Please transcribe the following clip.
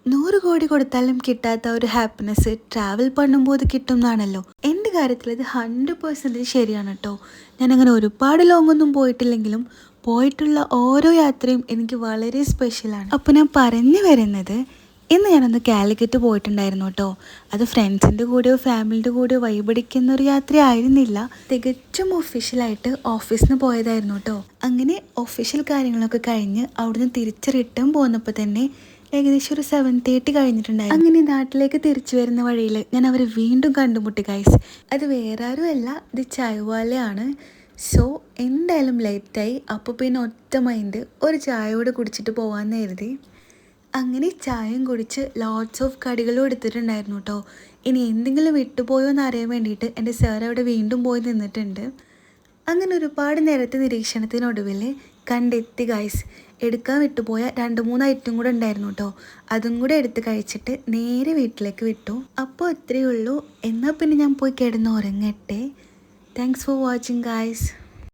100 കോടി കൊടുത്താലും കിട്ടാത്ത ഒരു ഹാപ്പിനെസ് ട്രാവൽ பண்ணும்போது കിട്ടും എന്നാണല്ലോ. എൻ്റെ കാര്യത്തിൽ ഇത് 100% ശരിയാണ് കേട്ടോ. ഞാനങ്ങനെ ഒരുപാട് ലോങ് ഒന്നും പോയിട്ടില്ലെങ്കിലും പോയിട്ടുള്ള ഓരോ യാത്രയും എനിക്ക് വളരെ സ്പെഷ്യലാണ്. അപ്പോൾ ഞാൻ പറഞ്ഞു വരുന്നത്, ഇന്ന് ഞാനൊന്ന് കാലിക്കറ്റ് പോയിട്ടുണ്ടായിരുന്നു കേട്ടോ. അത് ഫ്രണ്ട്സിൻ്റെ കൂടെയോ ഫാമിലിൻ്റെ കൂടെയോ വൈബടിക്കുന്ന ഒരു യാത്രയായിരുന്നില്ല. തികച്ചും ഒഫീഷ്യലായിട്ട് ഓഫീസിൽ നിന്ന് പോയതായിരുന്നു കേട്ടോ. അങ്ങനെ ഒഫീഷ്യൽ കാര്യങ്ങളൊക്കെ കഴിഞ്ഞ് അവിടുന്ന് തിരിച്ച് റിട്ടേൺ പോന്നപ്പോൾ തന്നെ ഏകദേശം ഒരു 7:30 കഴിഞ്ഞിട്ടുണ്ടായിരുന്നു. അങ്ങനെ നാട്ടിലേക്ക് തിരിച്ചു വരുന്ന വഴിയിൽ ഞാൻ അവരെ വീണ്ടും കണ്ടുമുട്ടി ഗൈസ്. അത് വേറെ ആരുമല്ല, ഇത് ചായവാലയാണ്. സോ എന്തായാലും ലേറ്റായി. അപ്പോൾ പിന്നെ ഒറ്റ മൈൻഡ് ഒരു ചായ കൂടെ കുടിച്ചിട്ട് പോകാമെന്ന് കരുതി. അങ്ങനെ ചായയും കുടിച്ച് ലോട്ട്സ് ഓഫ് കടികളും എടുത്തിട്ടുണ്ടായിരുന്നു കേട്ടോ. ഇനി എന്തെങ്കിലും വിട്ടുപോയോ എന്ന് അറിയാൻ വേണ്ടിയിട്ട് എൻ്റെ സാർ അവിടെ വീണ്ടും പോയി നിന്നിട്ടുണ്ട്. അങ്ങനെ ഒരുപാട് നേരത്തെ നിരീക്ഷണത്തിനൊടുവിൽ കണ്ടെത്തി ഗൈസ്. എടുക്കാൻ വിട്ടുപോയ 2-3 ഐറ്റം കൂടെ ഉണ്ടായിരുന്നു കേട്ടോ. അതും കൂടെ എടുത്ത് കഴിച്ചിട്ട് നേരെ വീട്ടിലേക്ക് വിട്ടു. അപ്പോൾ അത്രയേ ഉള്ളൂ. എന്നാൽ പിന്നെ ഞാൻ പോയി കിടന്ന് ഉറങ്ങട്ടെ. Thanks for watching guys.